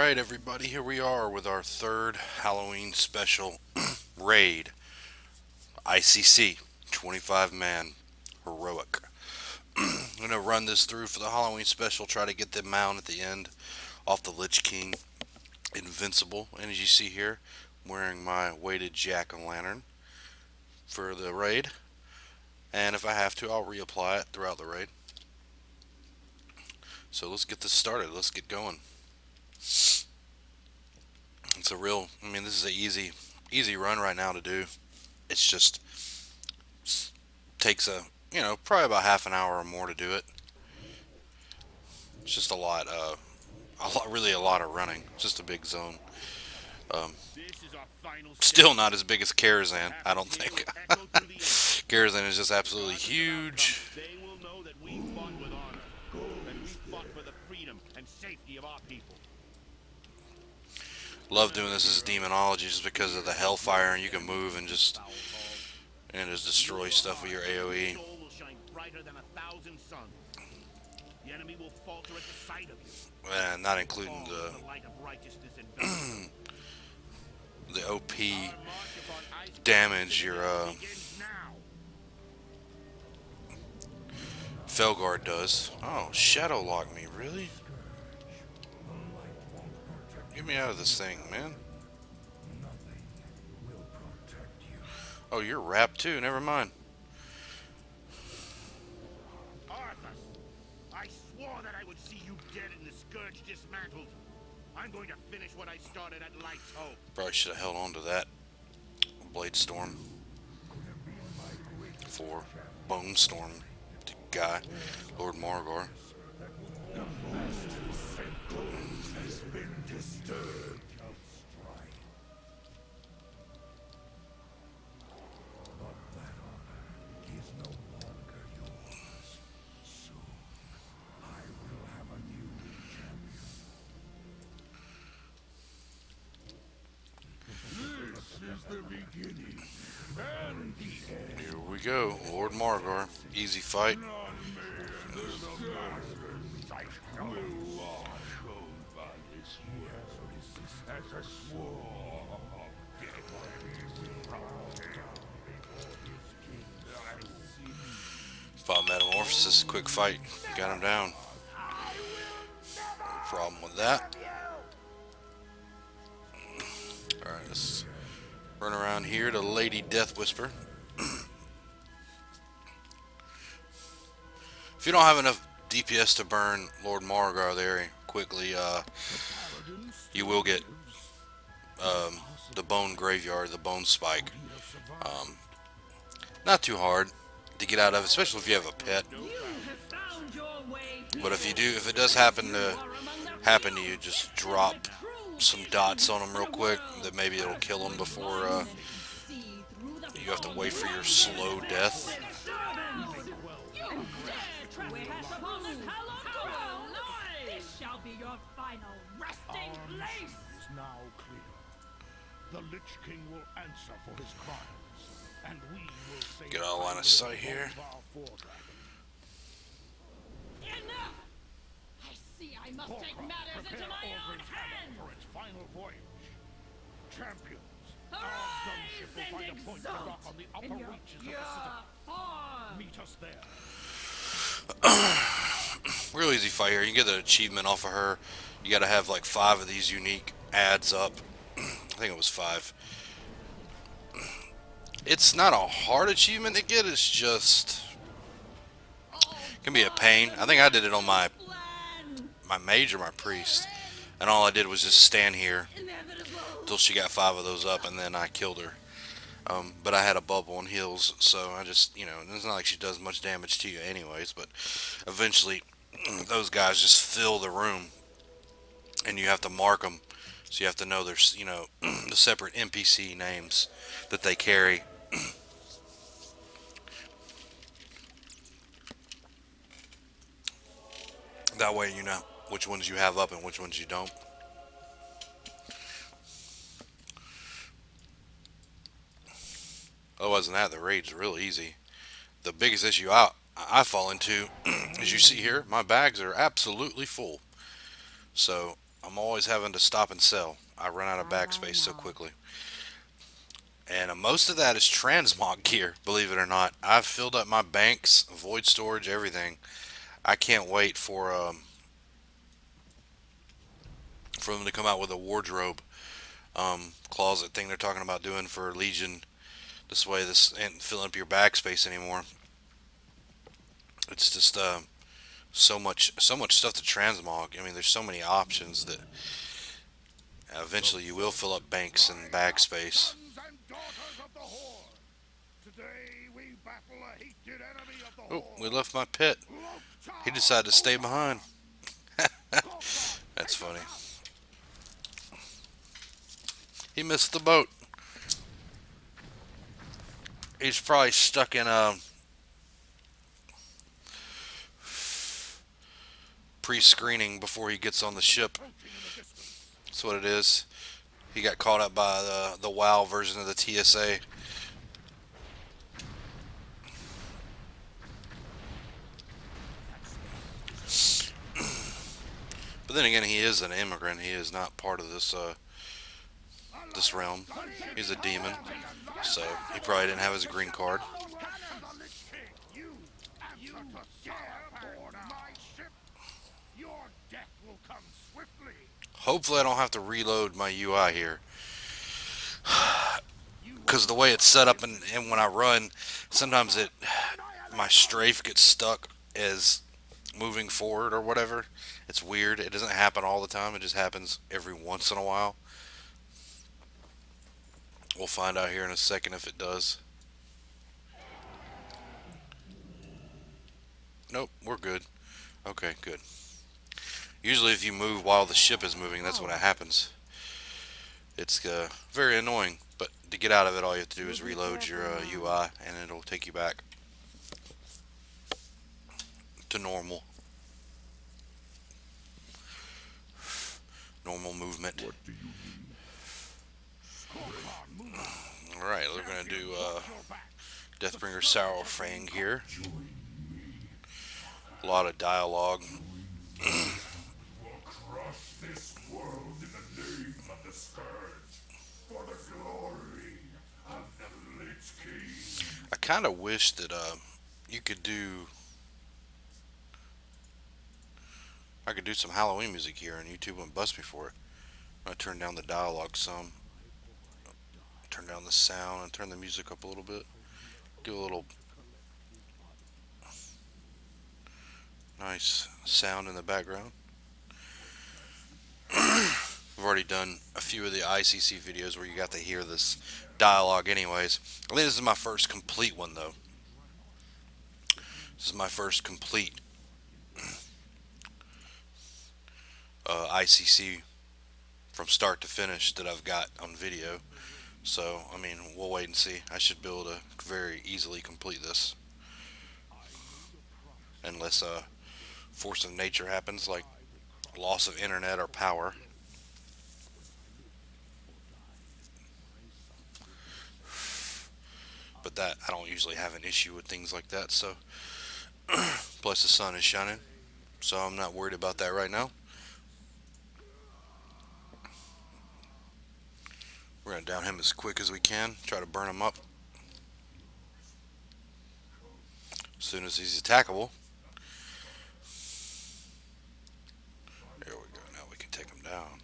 Alright, everybody, here we are with our third Halloween special raid. ICC, 25 man, heroic. I'm going to run this through for the Halloween special, try to get the mount at the end off the Lich King Invincible. And as you see here, I'm wearing my weighted jack-o'-lantern for the raid. And if I have to, I'll reapply it throughout the raid. So let's get this started. Let's get going. It's a real, this is an easy run right now to do. It's just takes probably about half an hour or more to do it. It's just really a lot of running. It's just a big zone. Still not as big as Karazhan, I don't think. Karazhan is just absolutely huge. Love doing this as demonology just because of the hellfire, and you can move and just destroy stuff with your AoE. And not including the OP damage your Felguard does. Oh, Shadow Lock me, really? Get me out of this thing, man. Oh, you're wrapped too, never mind. I swore that I would see you dead and the Scourge dismantled. I'm going to finish what I started at Light's Hope. Probably should have held on to that Blade Storm for Bone Storm guy, Lord Morgor. Here we go, Lord Morgor. Easy fight. Fought Metamorphosis, quick fight. Got him down. No problem with that. Alright, let's run around here to Lady Death Whisper. If you don't have enough DPS to burn Lord Morgor there quickly, you will get the Bone Graveyard, the Bone Spike. Not too hard to get out of, especially if you have a pet. But if it does happen to you, just drop some dots on them real quick. That maybe it'll kill them before you have to wait for your slow death. This shall be your final resting place. Is now clear. The Lich King will answer for his crimes, and we will save. Get all line of sight here. Enough! I see I must take matters into my own hands. For its final voyage. Champions, our Arise gunship will find and a point to exult dock on the upper in your reaches of the pure citadel. form. Meet us there. Real easy fight here. You can get the achievement off of her. You gotta have like 5 of these unique ads up. I think it was 5. It's not a hard achievement to get, it's just can be a pain. I think I did it on my mage or my priest, and all I did was just stand here until she got 5 of those up, and then I killed her. But I had a bubble and heals, so I just, it's not like she does much damage to you anyways, but eventually those guys just fill the room, and you have to mark them, so you have to know there's, the separate NPC names that they carry. That way you know which ones you have up and which ones you don't. Otherwise than that, the raid's real easy. The biggest issue I fall into, as you see here, my bags are absolutely full. So I'm always having to stop and sell. I run out of backspace so quickly. And most of that is transmog gear, believe it or not. I've filled up my banks, void storage, everything. I can't wait for them to come out with a wardrobe closet thing they're talking about doing for Legion. This way, this ain't filling up your backspace anymore. It's just so much stuff to transmog. I mean, there's so many options that eventually you will fill up banks and backspace. Sons and daughters of the Horde. Today we battle a hated enemy of the Oh, Horde. we left my pit. He decided to stay behind. That's funny. He missed the boat. He's probably stuck in a pre-screening before he gets on the ship. That's what it is. He got caught up by the WoW version of the TSA. But then again, he is an immigrant. He is not part of this realm. He's a demon, so he probably didn't have his green card. You answer to fire aboard my ship. Your death will come swiftly. Hopefully, I don't have to reload my UI here, because the way it's set up and when I run, sometimes my strafe gets stuck as moving forward or whatever. It's weird. It doesn't happen all the time. It just happens every once in a while. We'll find out here in a second if it does. Nope, we're good. Okay, good. Usually if you move while the ship is moving, that's when it happens. It's very annoying, but to get out of it, all you have to do is reload your UI, and it'll take you back to normal. Normal movement. Alright, we're going to do Deathbringer Sour Fang here. A lot of dialogue. This world in the name of the Scourge, for the glory of the Lich King. I kind of wish that you could do. I could do some Halloween music here, and YouTube wouldn't bust me for it. I turn down the dialogue some, turn down the sound, and turn the music up a little bit. Do a little nice sound in the background. I've already done a few of the ICC videos where you got to hear this dialogue anyways. I think this is my first complete one though. This is my first complete ICC from start to finish that I've got on video. So, I mean, we'll wait and see. I should be able to very easily complete this. Unless force of nature happens, like loss of internet or power. But that, I don't usually have an issue with things like that, so. Plus the sun is shining, so I'm not worried about that right now. We're going to down him as quick as we can, try to burn him up as soon as he's attackable. There we go, now we can take him down.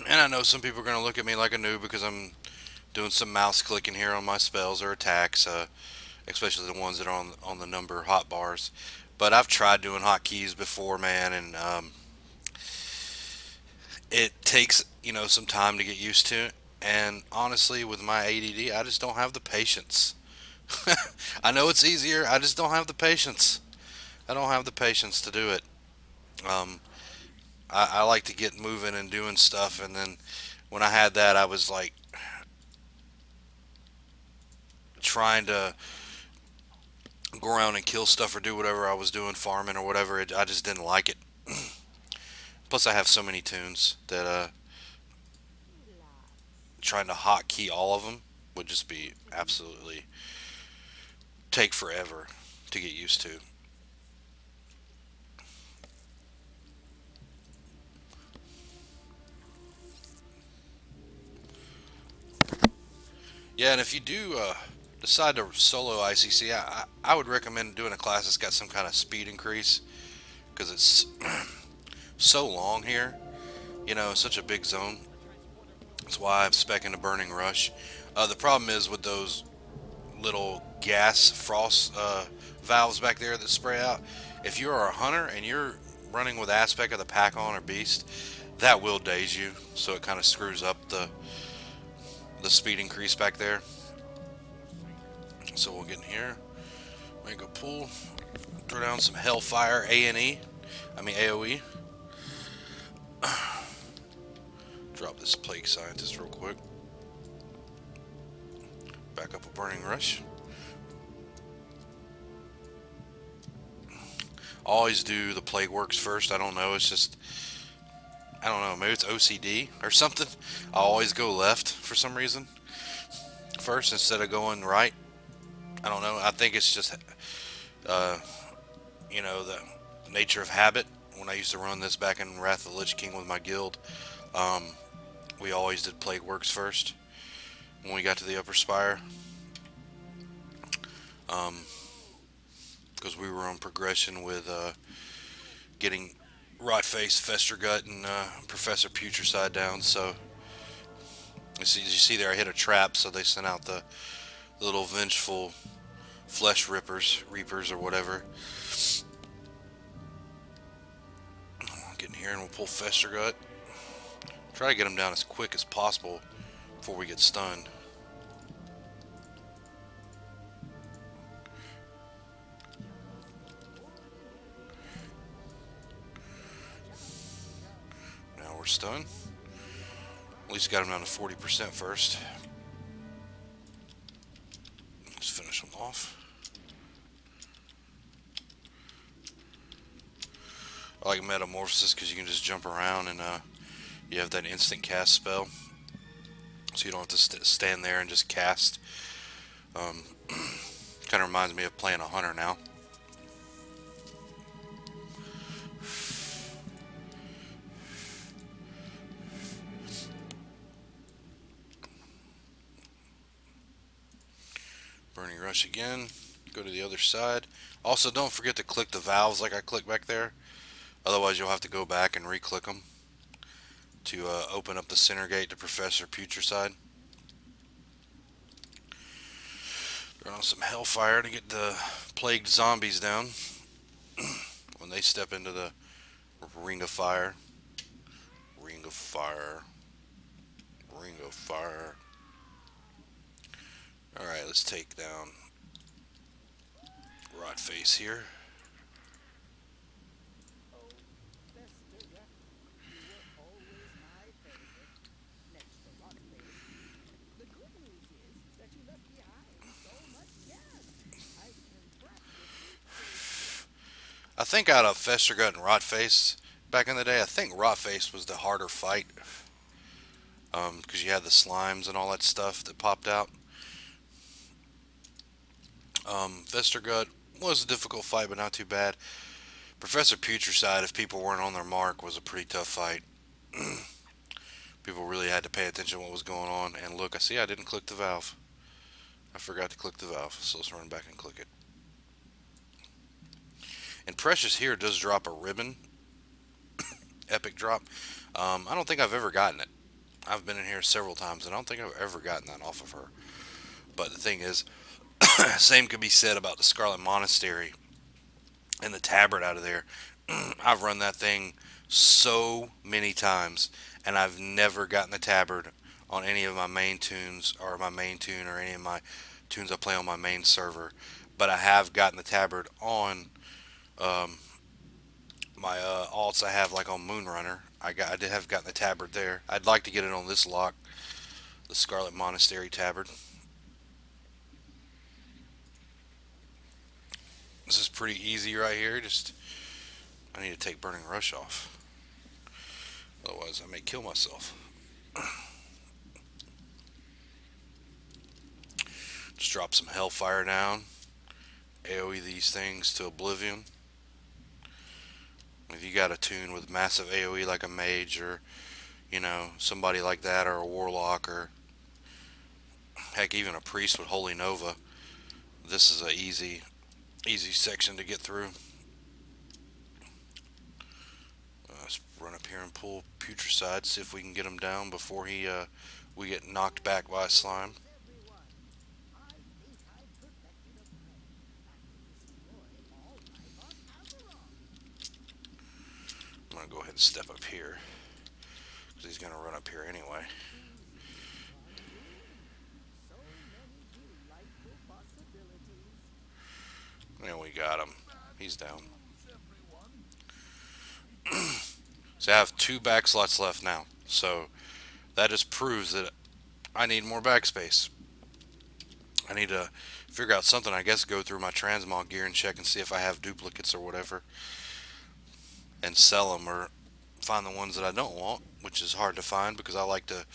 And I know some people are going to look at me like a noob because I'm doing some mouse clicking here on my spells or attacks, especially the ones that are on the number hotbars. But I've tried doing hotkeys before, man, and it takes some time to get used to it. And honestly, with my ADD, I just don't have the patience. I know it's easier. I just don't have the patience. I don't have the patience to do it. I like to get moving and doing stuff, and then when I had that, I was like trying to go around and kill stuff or do whatever I was doing, farming or whatever. I just didn't like it. Plus, I have so many tunes that trying to hotkey all of them would just be absolutely take forever to get used to. Yeah, and if you do decide to solo ICC, I would recommend doing a class that's got some kind of speed increase because it's so long here. You know, such a big zone. That's why I'm specking a Burning Rush. The problem is with those little gas frost valves back there that spray out. If you are a hunter and you're running with aspect of the pack on or beast, that will daze you. So it kind of screws up the speed increase back there. So we'll get in here, make a pull, throw down some Hellfire A&E. I mean AOE. Drop this Plague Scientist real quick. Back up a Burning Rush. Always do the Plague Works first. I don't know. It's just, I don't know. Maybe it's OCD or something. I always go left for some reason first instead of going right. I don't know. I think it's just, uh, the nature of habit. When I used to run this back in Wrath of the Lich King with my guild, um, we always did Plague Works first when we got to the upper spire. Because we were on progression with getting Rotface, Festergut, and Professor Putricide down. So, as you see there, I hit a trap, so they sent out the little vengeful flesh reapers or whatever. Get in here and we'll pull Festergut. Try to get him down as quick as possible before we get stunned. Now we're stunned. At least got him down to 40% first. Let's finish him off. I like Metamorphosis because you can just jump around and you have that instant cast spell. So you don't have to stand there and just cast. Kind of reminds me of playing a hunter now. Burning Rush again. Go to the other side. Also, don't forget to click the valves like I clicked back there. Otherwise, you'll have to go back and re-click them to open up the center gate to Professor Putricide. Turn on some Hellfire to get the plagued zombies down when they step into the Ring of Fire. Ring of Fire. Ring of Fire. Alright, let's take down Rotface here. I think out of Festergut and Rotface back in the day, I think Rotface was the harder fight. Because you had the slimes and all that stuff that popped out. Festergut was a difficult fight, but not too bad. Professor Putricide, if people weren't on their mark, was a pretty tough fight. People really had to pay attention to what was going on. And look, I didn't click the valve. I forgot to click the valve, so let's run back and click it. And Precious here does drop a ribbon. Epic drop. I don't think I've ever gotten it. I've been in here several times, and I don't think I've ever gotten that off of her. But the thing is, same could be said about the Scarlet Monastery and the tabard out of there. I've run that thing so many times, and I've never gotten the tabard on any of my main tunes, or my main tune, or any of my tunes I play on my main server. But I have gotten the tabard on my alts I have, like on Moonrunner. I did have gotten the tabard there. I'd like to get it on this lock, the Scarlet Monastery tabard. This is pretty easy right here. Just, I need to take Burning Rush off. Otherwise, I may kill myself. Just drop some Hellfire down. AoE these things to oblivion. If you got a tune with massive AoE like a mage or, somebody like that, or a warlock, or heck, even a priest with Holy Nova, this is a easy section to get through. Let's run up here and pull Putricide, see if we can get him down before we get knocked back by a slime. I'm gonna go ahead and step up here because he's gonna run up here anyway. And we got him. He's down. So I have 2 back slots left now. So that just proves that I need more backspace. I need to figure out something. I guess go through my transmog gear and check and see if I have duplicates or whatever, and sell them, or find the ones that I don't want, which is hard to find because I like to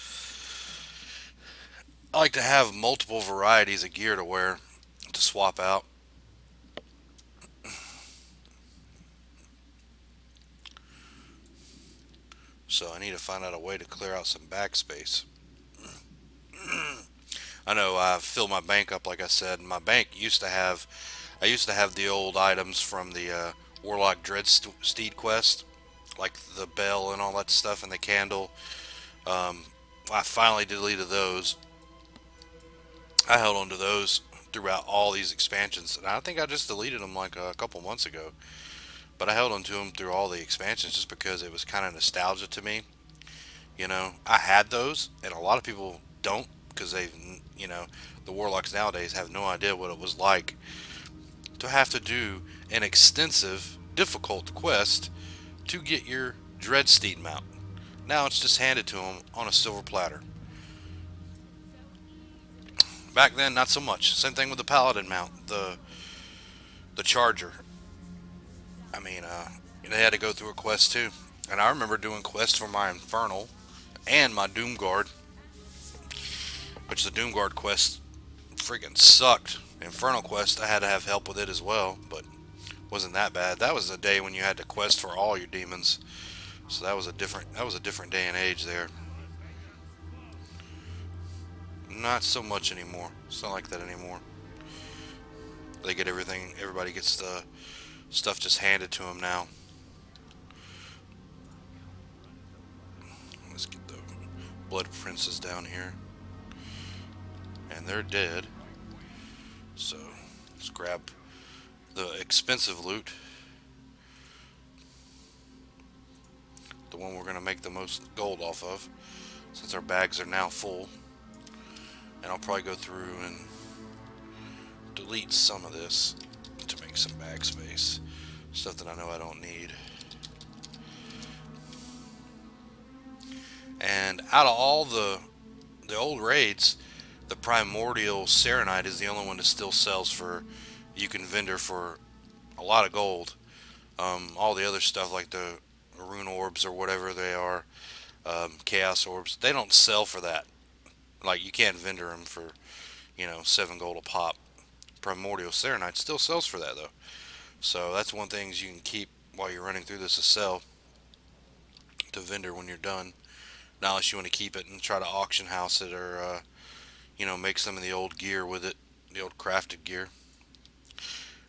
have multiple varieties of gear to wear to swap out. So I need to find out a way to clear out some backspace. I know I've filled my bank up, like I said. My bank I used to have the old items from the Warlock Dreadsteed quest, like the bell and all that stuff, and the candle. I finally deleted those. I held on to those throughout all these expansions, and I think I just deleted them like a couple months ago. But I held on to them through all the expansions just because it was kind of nostalgia to me. I had those, and a lot of people don't, because the Warlocks nowadays have no idea what it was like to have to do an extensive, difficult quest to get your Dreadsteed mount. Now it's just handed to them on a silver platter. Back then, not so much. Same thing with the Paladin mount, the Charger. I mean, they had to go through a quest too. And I remember doing quests for my Infernal and my Doomguard, which the Doomguard quest freaking sucked. The Infernal quest, I had to have help with it as well, but wasn't that bad. That was a day when you had to quest for all your demons, so that was a different day and age there. Not so much anymore. It's not like that anymore. They get everything. Everybody gets the stuff just handed to them now. Let's get the Blood Princes down here. And they're dead. So let's grab the expensive loot. The one we're going to make the most gold off of, since our bags are now full. And I'll probably go through and delete some of this to make some bag space. Stuff that I know I don't need. And out of all the old raids, the Primordial Serenite is the only one that still sells for, you can vendor for a lot of gold. All the other stuff like the Rune Orbs or whatever they are, Chaos Orbs, they don't sell for that. Like, you can't vendor them for, 7 gold a pop. Primordial Serenite still sells for that though. So that's one thing you can keep while you're running through this, to sell to vendor when you're done. Now, unless you want to keep it and try to auction house it, or make some of the old gear with it, the old crafted gear.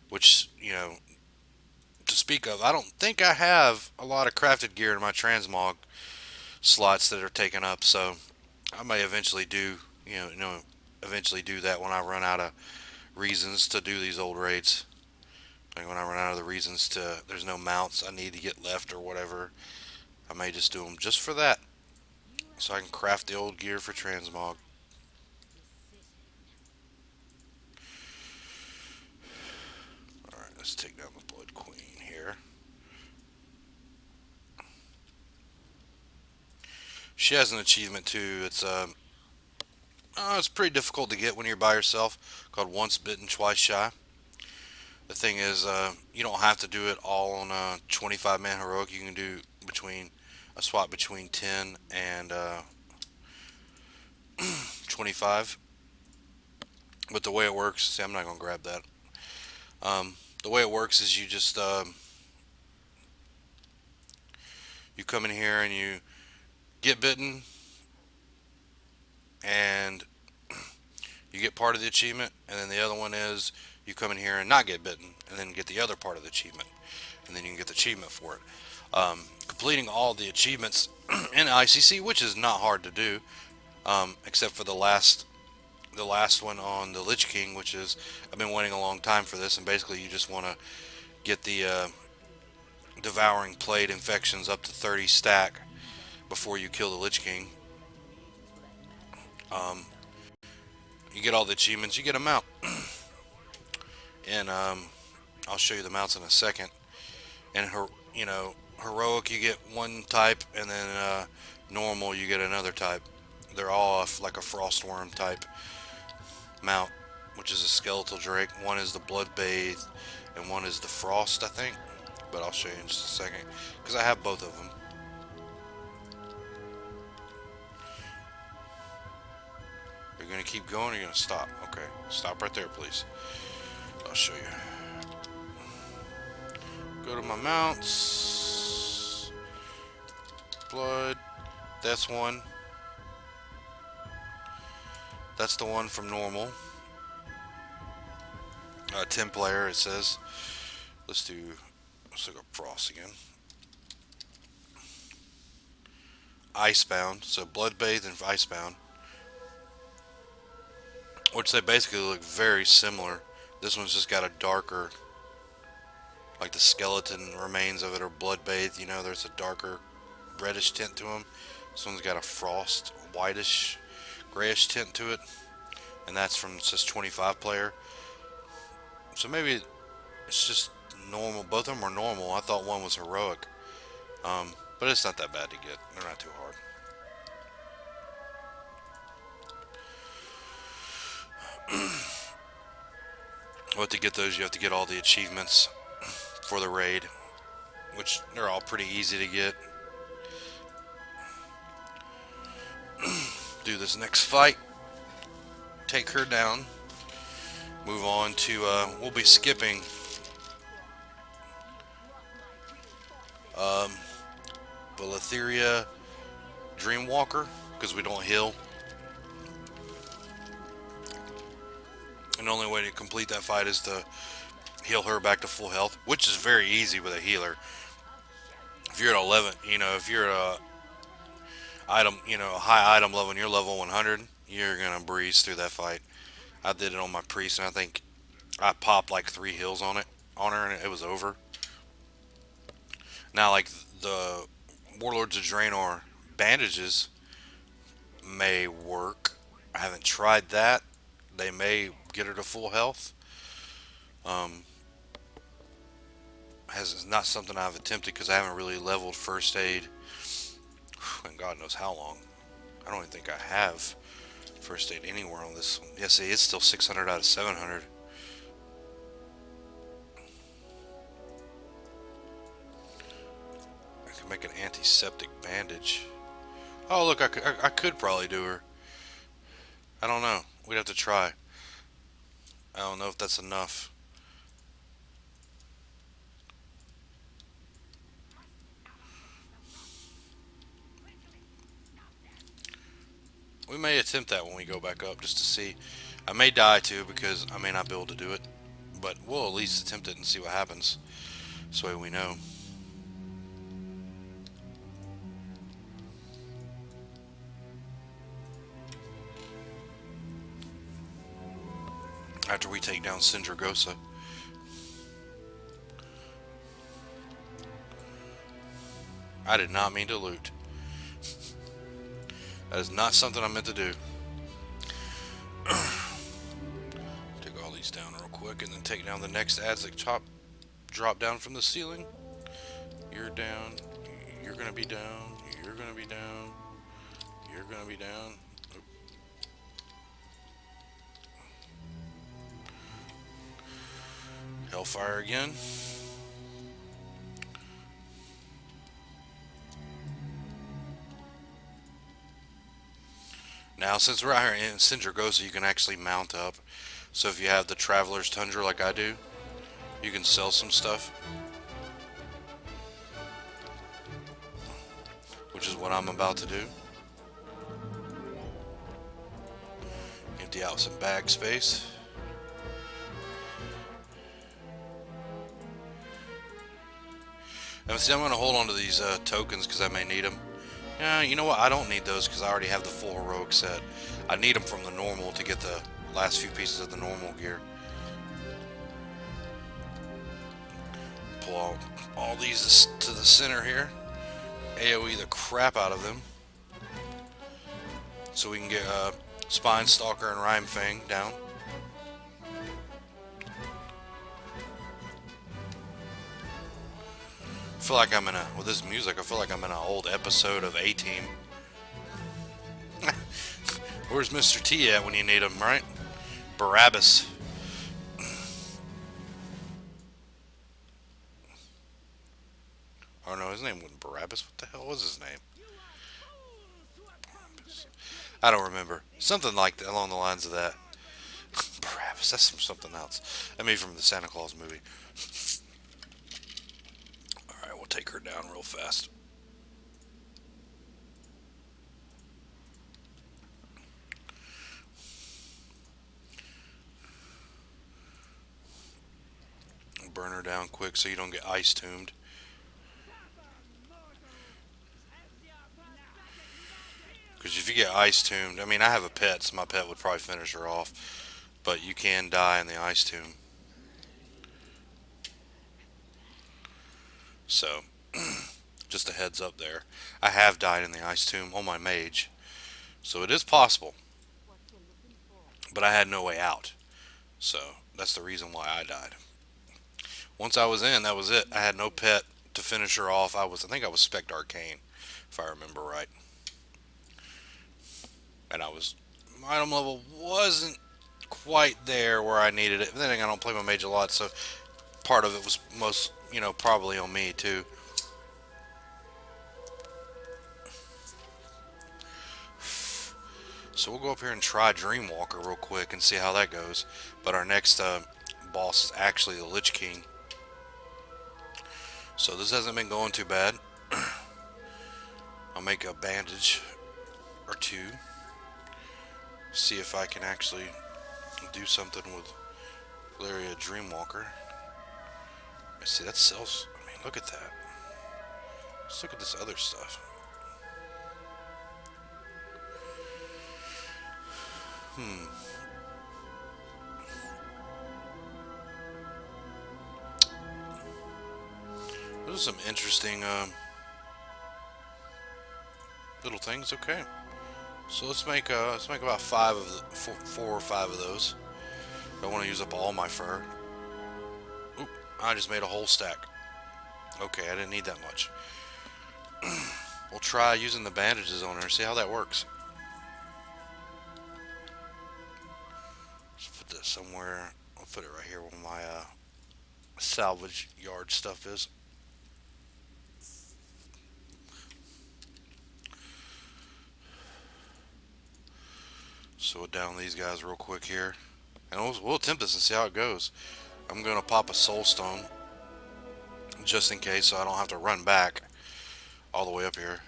Which, to speak of, I don't think I have a lot of crafted gear in my transmog slots that are taken up, so I may eventually do, eventually do that when I run out of reasons to do these old raids. Like when I run out of the reasons there's no mounts I need to get left or whatever, I may just do them just for that, so I can craft the old gear for transmog. Alright, let's take down the Blood Queen here. She has an achievement too. It's pretty difficult to get when you're by yourself, called Once Bitten, Twice Shy. The thing is, you don't have to do it all on a 25-man heroic. You can do a swap between 10 and 25. But the way it works, see, I'm not gonna grab that. The way it works is you just you come in here and you get bitten, and you get part of the achievement, and then the other one is you come in here and not get bitten, and then get the other part of the achievement, and then you can get the achievement for it. Completing all the achievements in ICC, which is not hard to do, except for the last one on the Lich King, which is I've been waiting a long time for this, and basically you just want to get the devouring plague infections up to 30 stack before you kill the Lich King. Um, you get all the achievements, you get them out, and I'll show you the mounts in a second. And heroic you get one type, and then normal you get another type. They're all like a frostworm type mount, which is a skeletal drake. One is the blood bathed, and one is the frost, I think. But I'll show you in just a second because I have both of them. You're gonna keep going, or you're gonna stop? Okay, stop right there, please. I'll show you. Go to my mounts. Blood. That's one. That's the one from normal. 10 player, it says. Let's look up frost again. Icebound. So blood bathed and icebound, which they basically look very similar. This one's just got a darker, like the skeleton remains of it are blood bathed. There's a darker reddish tint to them. This one's got a frost, whitish, grayish tint to it, and that's from, it says 25 player. So maybe it's just normal. Both of them are normal. I thought one was heroic, but it's not that bad to get. They're not too hard. But to get those, you have to get all the achievements for the raid, which they're all pretty easy to get. Do this next fight, take her down, move on to we'll be skipping Valetheria Dreamwalker because we don't heal, and the only way to complete that fight is to heal her back to full health, which is very easy with a healer. If you're at 11, if you're a high item level and you're level 100, you're gonna breeze through that fight. I did it on my priest, and I think I popped like 3 heals on her, and it was over. Now, like the Warlords of Draenor bandages may work. I haven't tried that. They may get her to full health. Has not something I've attempted because I haven't really leveled first aid, and God knows how long. I don't even think I have first aid anywhere on this one. Yeah, see, it's still 600 out of 700. I could make an antiseptic bandage. Oh, look, I could probably do her. I don't know. We'd have to try. I don't know if that's enough. We may attempt that when we go back up just to see. I may die too because I may not be able to do it, but we'll at least attempt it and see what happens. This way we know. After we take down Sindragosa. I did not mean to loot. That is not something I meant to do. Take all these down real quick and then take down the next ads that drop down from the ceiling. You're down. You're gonna be down. You're gonna be down. You're gonna be down. Oop. Hellfire again. Now, since we're out here in Sindragosa, you can actually mount up. So if you have the Traveler's Tundra like I do, you can sell some stuff, which is what I'm about to do. Empty out some bag space. And see, I'm going to hold on to these tokens because I may need them. Yeah, you know what? I don't need those because I already have the full heroic set. I need them from the normal to get the last few pieces of the normal gear. Pull all these to the center here. AoE the crap out of them. So we can get Spine Stalker and Rhyme Fang down. I feel like I'm in with this music, I feel like I'm in an old episode of A-Team. Where's Mr. T at when you need him, right? Barabbas. Oh no, his name wasn't Barabbas. What the hell was his name? I don't remember. Something like that, along the lines of that. Barabbas, that's from something else. I mean, from the Santa Claus movie. Alright, we'll take her down real fast. Burn her down quick so you don't get ice tombed. Because if you get ice tombed, I mean, I have a pet, so my pet would probably finish her off. But you can die in the ice tomb. So, just a heads up there. I have died in the ice tomb on my mage. So it is possible. But I had no way out. So, that's the reason why I died. Once I was in, that was it. I had no pet to finish her off. I think I was Spect Arcane, if I remember right. And my item level wasn't quite there where I needed it. But then again, I don't play my mage a lot, so part of it was probably on me too. So we'll go up here and try Dreamwalker real quick and see how that goes. But our next boss is actually the Lich King. So this hasn't been going too bad. I'll make a bandage or two. See if I can actually do something with Valeria Dreamwalker. Let's see, that sells. I mean, look at that. Let's look at this other stuff. Those are some interesting little things. Okay, so let's make about 4 or 5 of those. Don't want to use up all my fur. Oop, I just made a whole stack. Okay, I didn't need that much. We'll try using the bandages on her, see how that works. Let's put this somewhere. I'll put it right here where my salvage yard stuff is. So we'll down these guys real quick here. And we'll attempt this and see how it goes. I'm going to pop a soul stone. Just in case, so I don't have to run back all the way up here.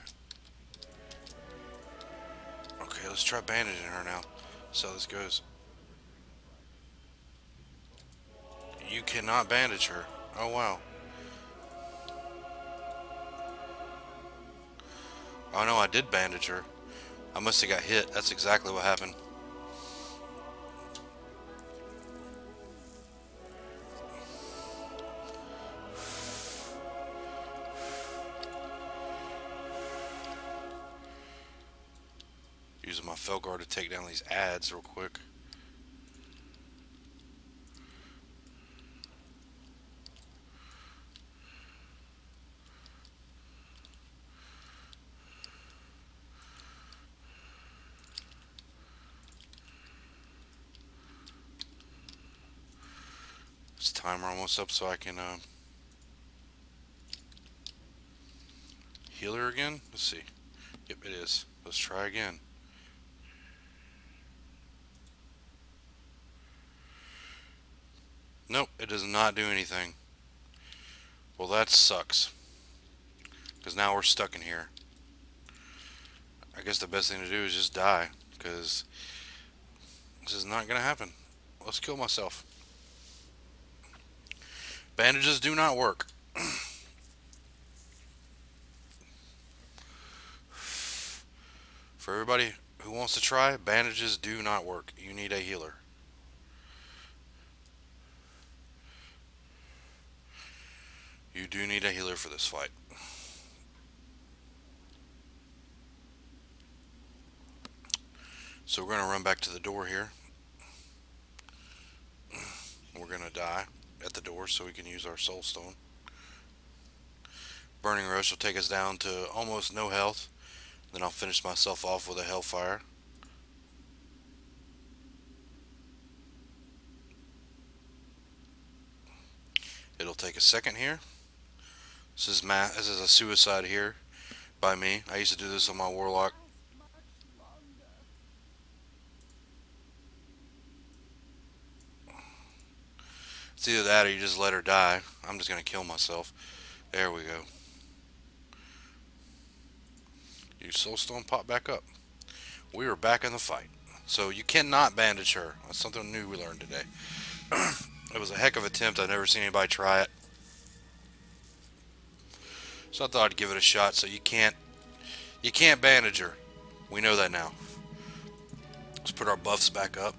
Okay, let's try bandaging her now. See how this goes. You cannot bandage her. Oh, wow. Oh, no, I did bandage her. I must have got hit. That's exactly what happened. Using my Felguard to take down these ads real quick. This timer almost up so I can heal her again. Let's see. Yep, it is. Let's try again. Nope, it does not do anything. Well, that sucks. Because now we're stuck in here. I guess the best thing to do is just die. Because this is not going to happen. Let's kill myself. Bandages do not work. For everybody who wants to try, bandages do not work. You need a healer. You do need a healer for this fight. So we're going to run back to the door here. We're going to die at the door so we can use our soul stone. Burning Rush will take us down to almost no health. Then I'll finish myself off with a Hellfire. It'll take a second here. This is a suicide here by me. I used to do this on my Warlock. It's either that or you just let her die. I'm just going to kill myself. There we go. Use Soulstone, pop back up. We are back in the fight. So you cannot bandage her. That's something new we learned today. It was a heck of an attempt. I've never seen anybody try it. So I thought I'd give it a shot. So you can't bandage her. We know that now. Let's put our buffs back up.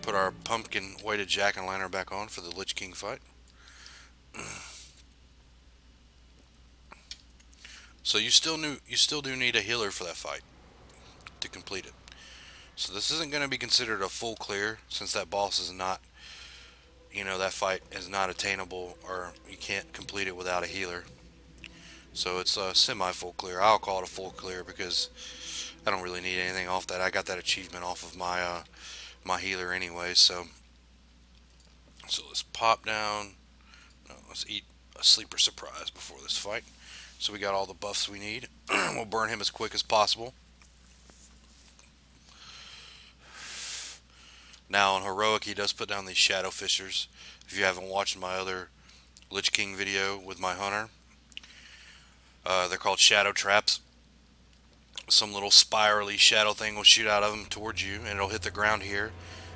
Put our pumpkin weighted jack-o'-lantern back on for the Lich King fight. So you still do need a healer for that fight to complete it. So this isn't going to be considered a full clear since that boss is not, that fight is not attainable, or you can't complete it without a healer. So it's a semi-full clear. I'll call it a full clear because I don't really need anything off that. I got that achievement off of my my healer anyway. So let's pop down. No, let's eat a sleeper surprise before this fight. So we got all the buffs we need. We'll burn him as quick as possible. Now on Heroic, he does put down these Shadow Fissures. If you haven't watched my other Lich King video with my Hunter, they're called Shadow Traps. Some little spirally shadow thing will shoot out of them towards you, and it'll hit the ground here.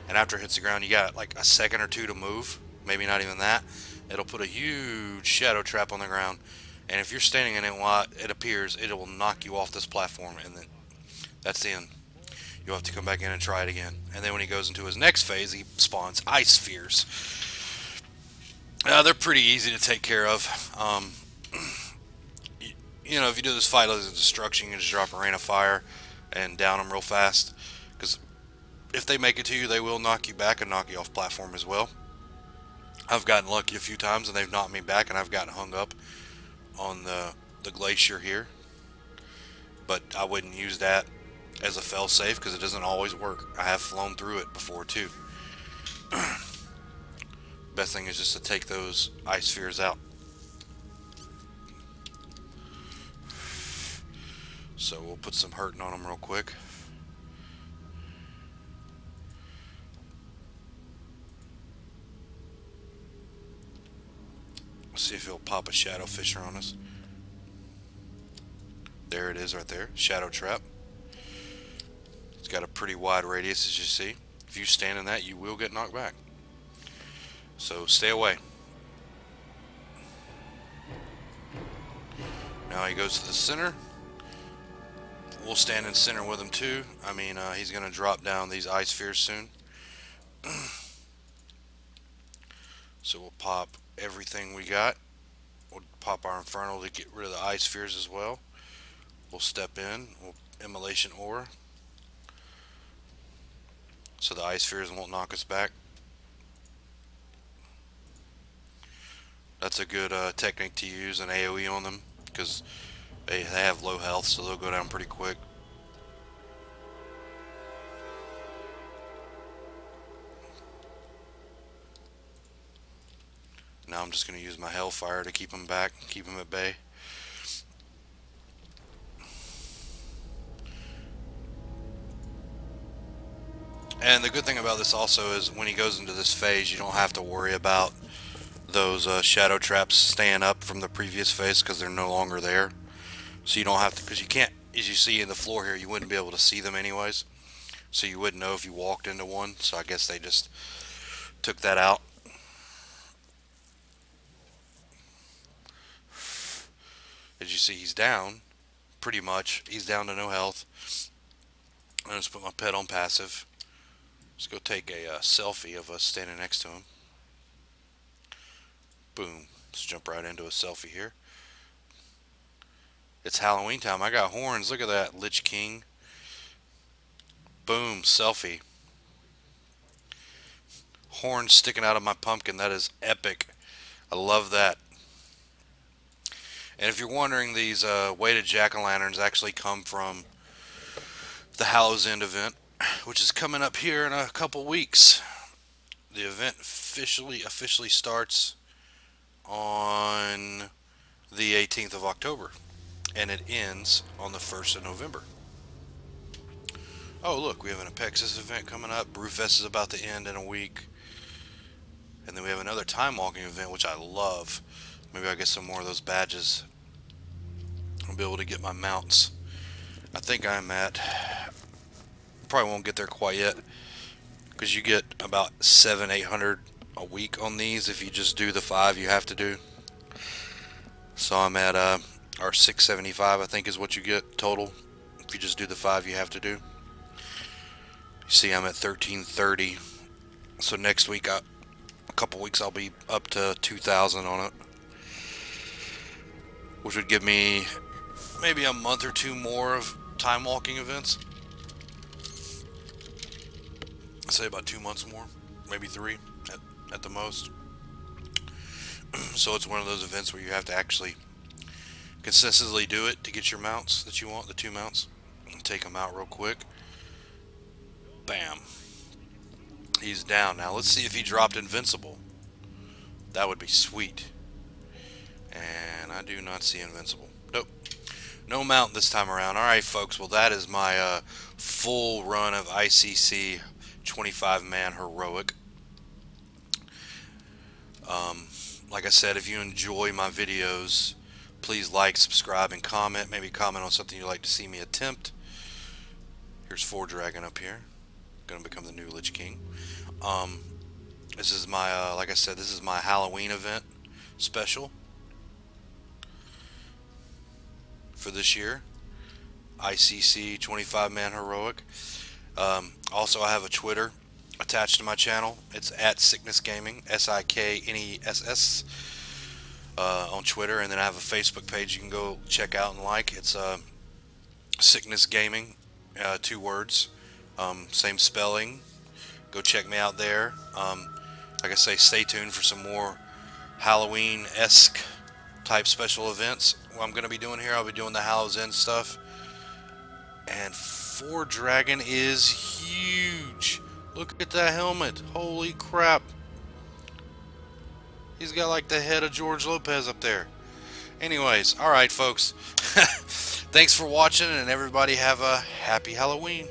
And after it hits the ground, you got like a second or two to move. Maybe not even that. It'll put a huge shadow trap on the ground. And if you're standing in it while it appears, it will knock you off this platform, and then that's the end. You'll have to come back in and try it again. And then when he goes into his next phase, he spawns Ice Spheres. They're pretty easy to take care of. If you do this fight as a destruction, you can just drop a rain of fire and down them real fast. Because if they make it to you, they will knock you back and knock you off platform as well. I've gotten lucky a few times, and they've knocked me back, and I've gotten hung up on the glacier here. But I wouldn't use that as a fail-safe because it doesn't always work. I have flown through it before too. Best thing is just to take those ice spheres out. So we'll put some hurting on them real quick. See if he'll pop a Shadow Fissure on us. There it is right there. Shadow Trap. It's got a pretty wide radius, as you see. If you stand in that, you will get knocked back. So stay away. Now he goes to the center. We'll stand in center with him too. He's going to drop down these ice spheres soon. So we'll pop everything we got. We'll pop our Infernal to get rid of the ice spheres as well. We'll step in. We'll Immolation Ore, so the ice spheres won't knock us back. That's a good technique to use, an AoE on them, because they have low health, so they'll go down pretty quick. Now I'm just going to use my Hellfire to keep them back, keep them at bay. And the good thing about this also is when he goes into this phase, you don't have to worry about those shadow traps staying up from the previous phase because they're no longer there. So you don't have to, because you can't, as you see in the floor here, you wouldn't be able to see them anyways. So you wouldn't know if you walked into one. So I guess they just took that out. As you see, he's down, pretty much. He's down to no health. I just put my pet on passive. Let's go take a selfie of us standing next to him. Boom. Let's jump right into a selfie here. It's Halloween time. I got horns. Look at that. Lich King. Boom. Selfie. Horns sticking out of my pumpkin. That is epic. I love that. And if you're wondering, these weighted jack-o'-lanterns actually come from the Hallows End event, which is coming up here in a couple weeks. The event officially starts on the 18th of October, and it ends on the 1st of November. Oh, look, we have an Apexis event coming up. Brewfest is about to end in a week. And then we have another time walking event, which I love. Maybe I'll get some more of those badges. I'll be able to get my mounts. I think I'm at, probably won't get there quite yet, because you get about 700-800 a week on these if you just do the 5 you have to do. So I'm at our 675, I think is what you get total if you just do the 5 you have to do. You see, I'm at 1330. So next week, a couple weeks, I'll be up to 2,000 on it, which would give me maybe a month or two more of time walking events. I'd say about 2 months more, maybe 3 at the most. So it's one of those events where you have to actually consistently do it to get your mounts that you want, the 2 mounts. Take them out real quick. Bam. He's down. Now let's see if he dropped invincible. That would be sweet. And I do not see invincible. Nope. No mount this time around. Alright, folks. Well, that is my full run of ICC 25-man heroic. Like I said, if you enjoy my videos, please like, subscribe, and comment. Maybe comment on something you'd like to see me attempt. Here's 4 Dragon up here. Gonna become the new Lich King. This is my, like I said, this is my Halloween event special for this year. ICC 25-man heroic. Also, I have a Twitter attached to my channel. It's at Sickness Gaming, SIKNESS, on Twitter, and then I have a Facebook page you can go check out and like. It's Sickness Gaming, 2 words, same spelling. Go check me out there. Like I say, stay tuned for some more Halloween-esque type special events. What I'm going to be doing here, I'll be doing the Hallows End stuff. And 4 Dragon is huge. Look at that helmet. Holy crap. He's got like the head of George Lopez up there. Anyways, alright folks. Thanks for watching, and everybody have a happy Halloween.